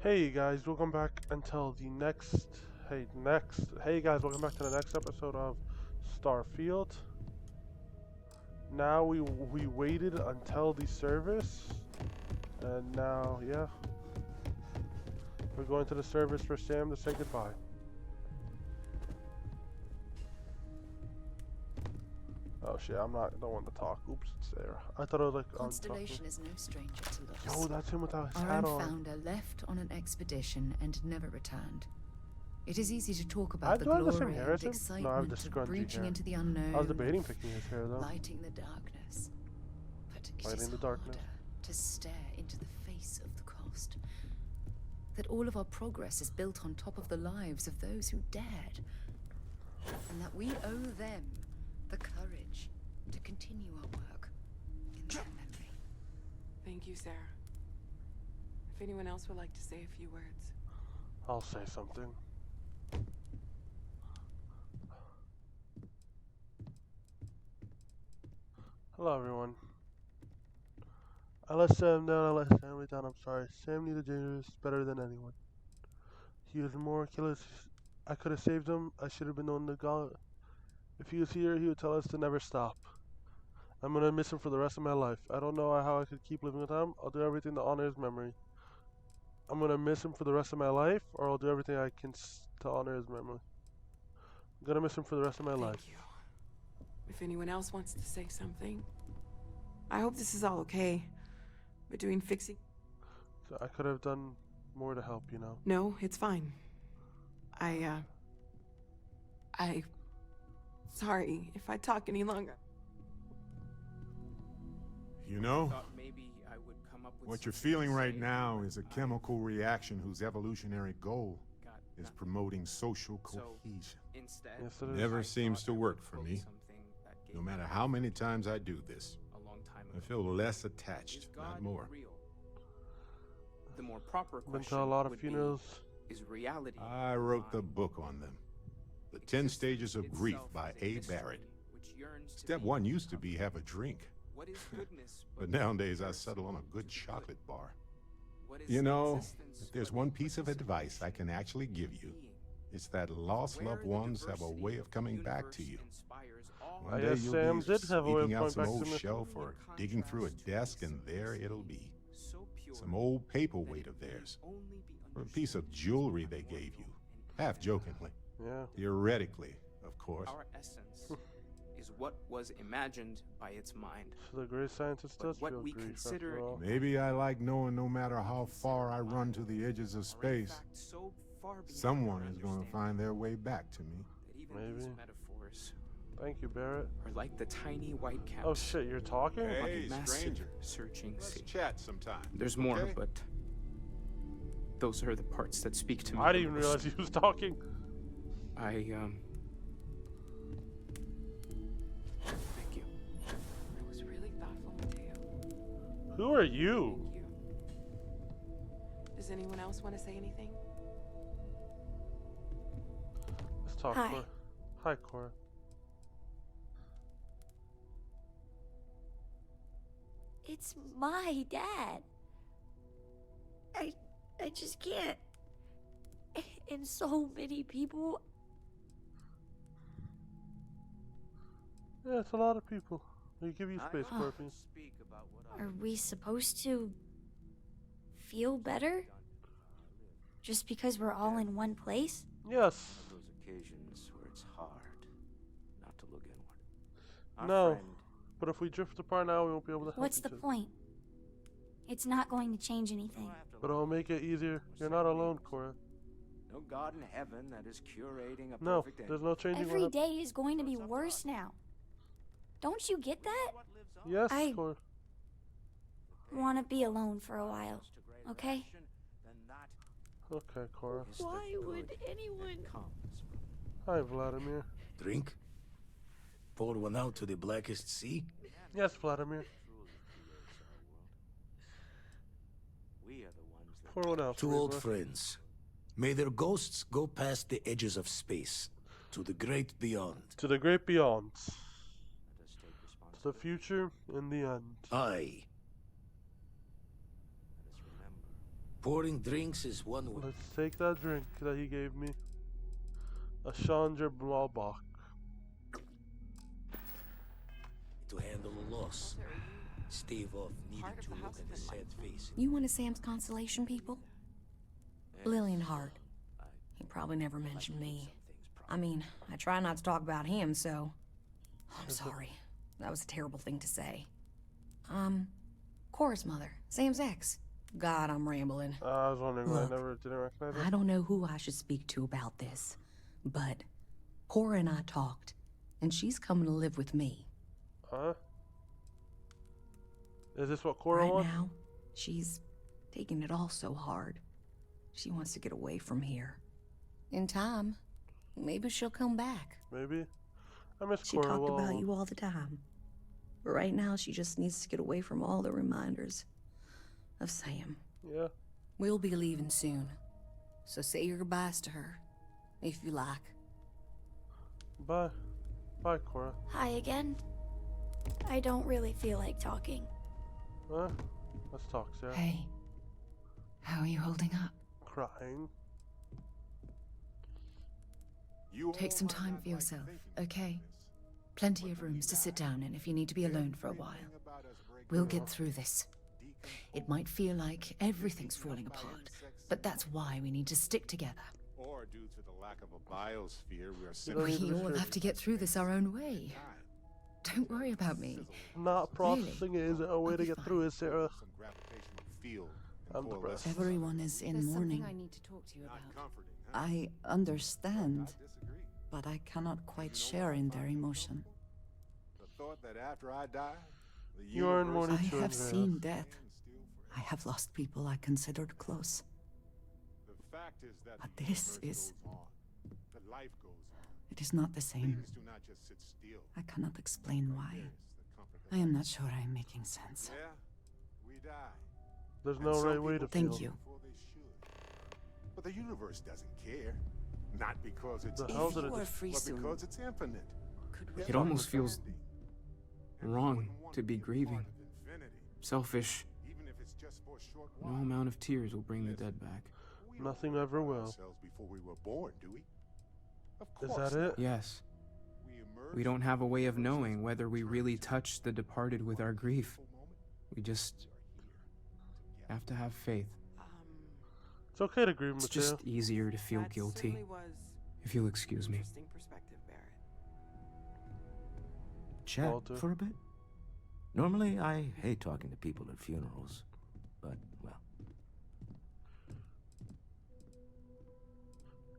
Hey guys, welcome back until the next. Hey guys, welcome back to the next episode of Starfield. Now we waited until the service, and now yeah, we're going to the service for Sam to say goodbye. Oh shit, don't want to talk. Oops, it's there. I thought it was like Constellation is no stranger to loss. Yo, that's him without his Our hat own on. founder left on an expedition and never returned. It is easy to talk about the Do I have the same glory hair as and him? No, I have the excitement scrunchy of breaching hair. into the unknown. I was debating picking his hair though. Lighting the darkness. But it Lighting is the darkness. harder to stare into the face of the cost. That all of our progress is built on top of the lives of those who dared. And that we owe them the courage to continue our work in their memory. Thank you, Sarah. If anyone else would like to say a few words. I'll say something. Hello everyone. I let Sam down, I let Stanley down, I'm sorry. Sam needed Dangerous better than anyone. He was more killers. I could have saved him. I should have been on the gauntlet. If he was here, he would tell us to never stop. I'm gonna miss him for the rest of my life. I don't know how I could keep living with him. I'll do everything to honor his memory. I'm gonna miss him for the rest of my life, or I'll do everything I can to honor his memory. I'm gonna miss him for the rest of my life. Thank you. If anyone else wants to say something. I hope this is all okay. Between fixing... So I could have done more to help, you know. No, it's fine. Sorry if I talk any longer. You know, what you're feeling right now is a chemical reaction whose evolutionary goal is promoting social cohesion. Yes, it is. Never seems to work for me. No matter how many times I do this, I feel less attached, not more. The more proper Been question to a lot of would be, funerals. is reality I wrote the book on them. The 10 Stages of Grief by A. Barrett. Step 1 used to be have a drink. What is goodness But nowadays I settle on a good chocolate bar. You know, if there's one piece of advice I can actually give you, it's that lost loved ones have a way of coming back to you. One day guess you'll Sam be did have a way of sweeping out going some back to old me. shelf or digging through a desk, and there it'll be. Some old paperweight of theirs, or a piece of jewelry they gave you, half jokingly. Yeah. Theoretically, of course. our essence is what was imagined by its mind. So the great scientist But does what feel we grief consider after all. Maybe I like knowing no matter how far I run to the edges of space, So far beyond someone our is going to understanding find their way back to me. that even Maybe. these metaphors Thank you, Barrett. are like the tiny white caps Oh shit, you're talking? on Hey, a massive stranger. searching Let's sea. chat sometime. There's more, okay? but those are the parts that speak to me. I the didn't even most. realize he was talking. Thank you. That was really thoughtful, Mateo. Who are you? Thank you. Does anyone else want to say anything? Let's talk, Hi. Cora. Hi, Cora. It's my dad. I just can't. And so many people. Yeah, it's a lot of people. They give you space, Oh. Scorpion. Are we supposed to feel better? Just because we're all in one place? Yes. Those occasions where it's hard not to look inward. Our No. friend, But if we drift apart now, we won't be able to help What's each the other. point? It's not going to change anything. But it'll make it easier. You're not alone, Cora. no God in heaven that is curating a No, perfect there's no changing Every what hap- day is going to be worse now. Don't you get that? Yes, I- Cora. Want to be alone for a while, okay? Okay, Cora. Why would anyone? Hi, Vladimir. Drink? Pour one out to the blackest sea? Yes, Vladimir. Pour one out. Two for me, old boy. friends. May their ghosts go past the edges of space, to the great beyond. To the great beyond. To the future in the end. I Pouring drinks is one way. Let's take that drink that he gave me. A Chandra Blaubach. To handle a loss. Stave off needing to look at the sad face. You one of Sam's Constellation people? Lillian Hart. He probably never mentioned me. I mean, I try not to talk about him, so... I'm sorry. That was a terrible thing to say. Cora's mother. Sam's ex. God, I'm rambling. I was wondering why I Look, didn't recognize I him. don't know who I should speak to about this, but Cora and I talked, and she's coming to live with me. Huh? Is this what Cora Right wants? now, she's taking it all so hard. She wants to get away from here. In time, maybe she'll come back. Maybe. I miss She Cora. talked well, about you all the time. But right now, she just needs to get away from all the reminders of Sam. Yeah. We'll be leaving soon, so say your goodbyes to her, if you like. Bye. Bye, Cora. Hi again. I don't really feel like talking. Huh? Let's talk, Sarah. Hey, how are you holding up? Crying. Take some time for yourself, okay? Plenty of rooms to sit down in if you need to be alone for a while. We'll get through this. It might feel like everything's falling apart, but that's why we need to stick together. Or due to the lack of a biosphere, we are don't We even all sure. have to get through this our own way. Don't worry about me. Not processing it isn't a way I'll to be get fine. through it, Sarah. some gravitational field. I'm depressed. Everyone is in There's mourning. something I need to talk to you Not about. comforting, huh? I understand, I disagree. but I cannot quite share in their emotion. The thought that after I die, the You are in universe mourning I too, have Andrea. seen death. stands still I forever. have lost people I considered close. The fact is that But the this universe is- goes on. The life goes on. It is not the same. Things do not just sit still. I cannot explain why. There's the comfort of I am not sure I am making sense. Yeah, we die. There's And no some right way to people feel. Thank you. before they should. But the universe doesn't care. Not because it's The hell evil, did it were just- free but soon, because it's infinite. could we It's have almost feels understanding. And we wrong wouldn't want to be a part grieving. of infinity, Selfish. even if it's just for a short No while. amount of tears will bring the dead back. We Nothing don't ever know will. ourselves before we were born, do we? Of Is course that it? Yes, We emerge we don't have a way of from knowing versions whether we of really eternity. touched the departed with our grief. Moment, We just we are here have to have faith. It's okay to grieve, It's Mateo. just easier to feel that guilty, certainly was if you'll excuse me. interesting perspective, Barrett. Chat Walter. for a bit? Normally, I hate talking to people at funerals, but, well,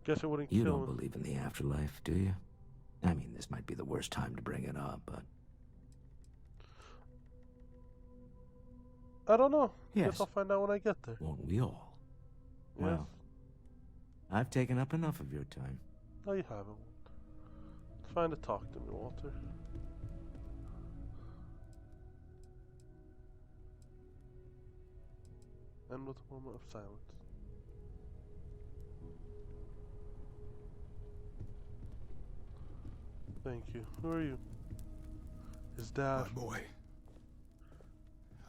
Guess it wouldn't you kill don't him. believe in the afterlife, do you? I mean, this might be the worst time to bring it up, but I don't know. Yes. Guess I'll find out when I get there. won't we all? Yes. Well, I've taken up enough of your time. No, you haven't. It's fine to talk to me, Walter. End with a moment of silence. Thank you. Who are you? His dad. My boy.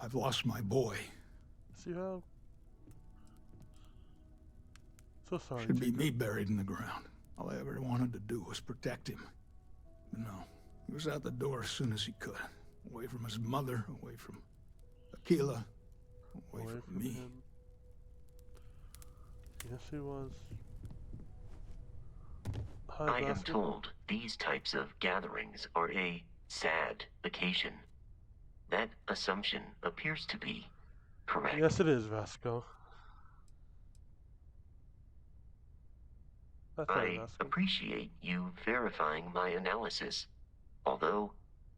I've lost my boy. See how? So sorry. Should be Jacob. me buried in the ground. All I ever wanted to do was protect him. But no, he was out the door as soon as he could. Away from his mother, away from Aquila, away from me. him. Yes, he was. Hi, I am Vasco. told these types of gatherings are a sad occasion. That assumption appears to be correct. Yes, it is, Vasco. That's right, I Vasco. appreciate you verifying my analysis, although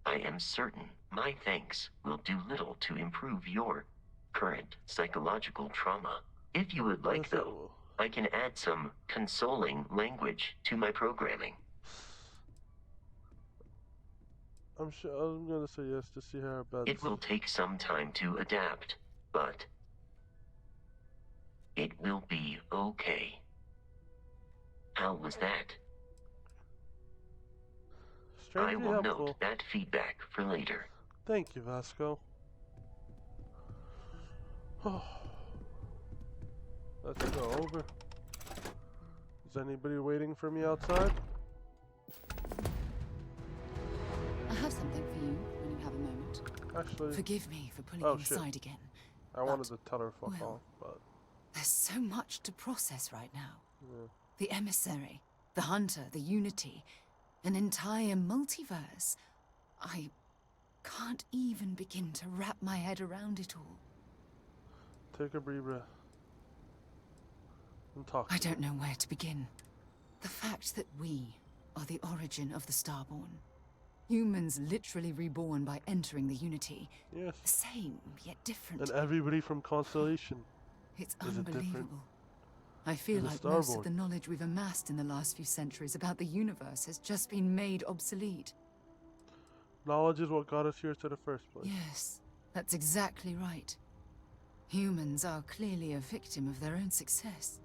I am certain my thanks will do little to improve your current psychological trauma. If you would like, Yes, it though, will. I can add some consoling language to my programming. I'm gonna say yes to see how bad. It will take some time to adapt, but it will be okay. How was that? I Strangely will helpful. note that feedback for later. Thank you, Vasco. Let's go over. Is anybody waiting for me outside? I have something for you when you have a moment. Actually, forgive me for pulling you aside again. I wanted to tell her fuck off, but there's so much to process right now. yeah. The emissary, the hunter, the unity, an entire multiverse. I can't even begin to wrap my head around it all. Take a breather and talk. I don't know where to begin. The fact that we are the origin of the Starborn. Humans literally reborn by entering the Unity. Yes. The same, yet different. And everybody from Constellation. It's is unbelievable. I feel like most of the knowledge we've amassed in the last few centuries about the universe has just been made obsolete. Knowledge is what got us here to the first place. Yes, that's exactly right. Humans are clearly a victim of their own success.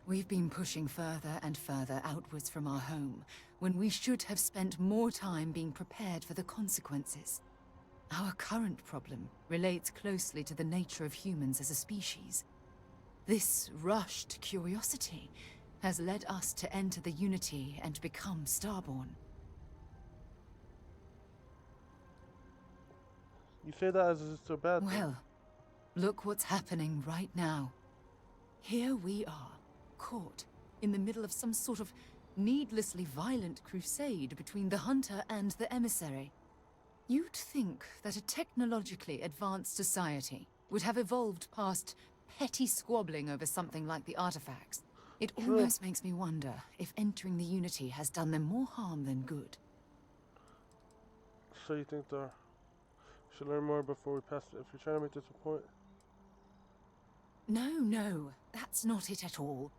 We've been pushing further and further outwards from our home, when we should have spent more time being prepared for the consequences. Our current problem relates closely to the nature of humans as a species. This rushed curiosity has led us to enter the Unity and become Starborn. You say that as it's so bad. Well, look what's happening right now. Here we are, caught in the middle of some sort of needlessly violent crusade between the hunter and the emissary. You'd think that a technologically advanced society would have evolved past petty squabbling over something like the artifacts. It almost makes me wonder if entering the Unity has done them more harm than good. So you think we should learn more before we pass it, if you're trying to make this a point? No, that's not it at all.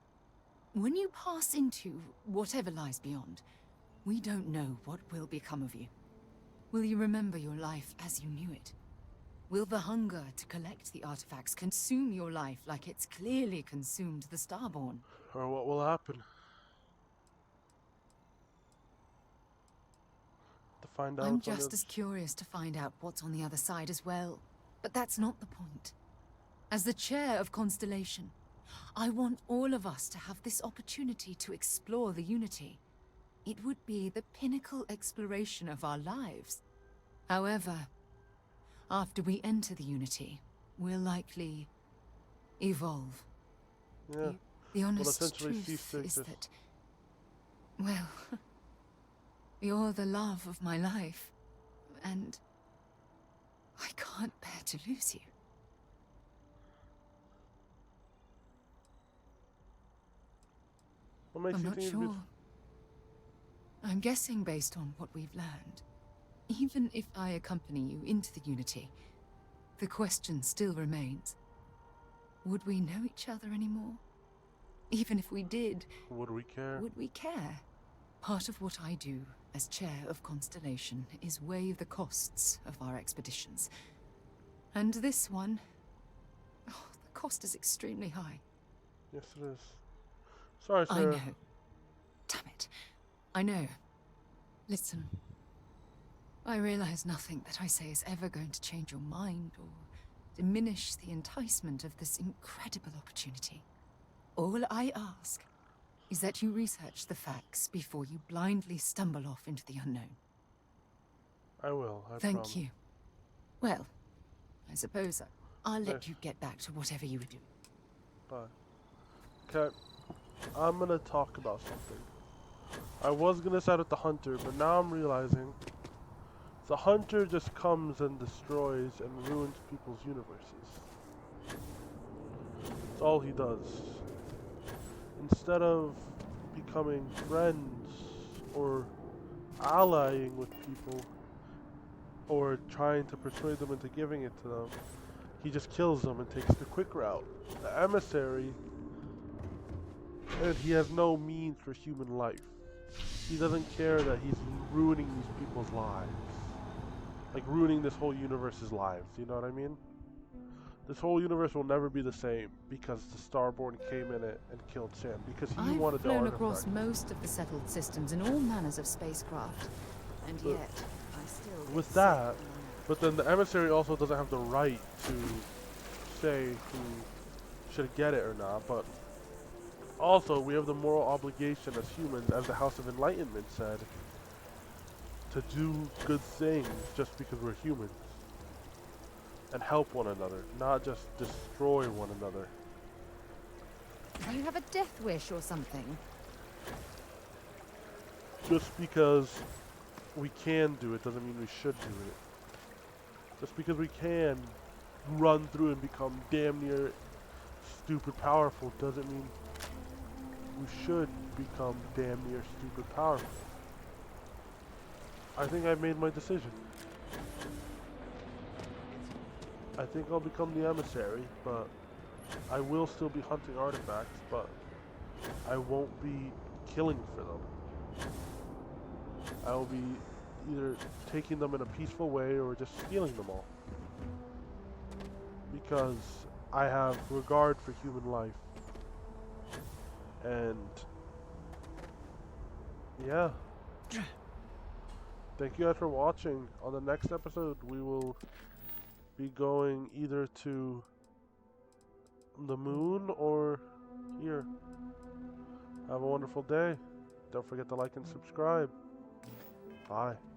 When you pass into whatever lies beyond, we don't know what will become of you. Will you remember your life as you knew it? Will the hunger to collect the artifacts consume your life like it's clearly consumed the Starborn? Or what will happen? To find out. I'm just as curious to find out what's on the other side as well. But that's not the point. As the chair of Constellation, I want all of us to have this opportunity to explore the Unity. It would be the pinnacle exploration of our lives. However, after we enter the Unity, we'll likely evolve. Yeah. The honest truth is that, well, you're the love of my life, and I can't bear to lose you. What makes I'm you not think sure. I'm guessing based on what we've learned. Even if I accompany you into the Unity, the question still remains. Would we know each other anymore? Even if we did, would we care? Would we care? Part of what I do as chair of Constellation is weigh the costs of our expeditions. And this one, the cost is extremely high. Yes, it is. Sorry, Sarah. I know. Damn it. I know. Listen. I realize nothing that I say is ever going to change your mind or diminish the enticement of this incredible opportunity. All I ask is that you research the facts before you blindly stumble off into the unknown. I will, I Thank promise. you. Well, I suppose I'll let you get back to whatever you were doing. Bye. Okay, I'm gonna talk about something. I was gonna side with the hunter, but now I'm realizing the hunter just comes and destroys and ruins people's universes. That's all he does. Instead of becoming friends or allying with people or trying to persuade them into giving it to them, he just kills them and takes the quick route. The emissary, and he has no means for human life. He doesn't care that he's ruining these people's lives. Like ruining this whole universe's lives, you know what I mean? This whole universe will never be the same because the Starborn came in it and killed Sam because he wanted the I've flown artifact. across most of the settled systems in all manners of spacecraft, and But yet I still with that, but then the emissary also doesn't have the right to say who should get it or not, but also we have the moral obligation as humans, as the House of Enlightenment said, to do good things just because we're humans. And help one another, not just destroy one another. Do you have a death wish or something? Just because we can do it doesn't mean we should do it. Just because we can run through and become damn near stupid powerful doesn't mean we should become damn near stupid powerful. I think I've made my decision. I think I'll become the emissary, but I will still be hunting artifacts, but I won't be killing for them. I will be either taking them in a peaceful way or just stealing them all. Because I have regard for human life. And yeah. Thank you guys for watching. On the next episode, we will be going either to the moon or here. Have a wonderful day. Don't forget to like and subscribe. Bye.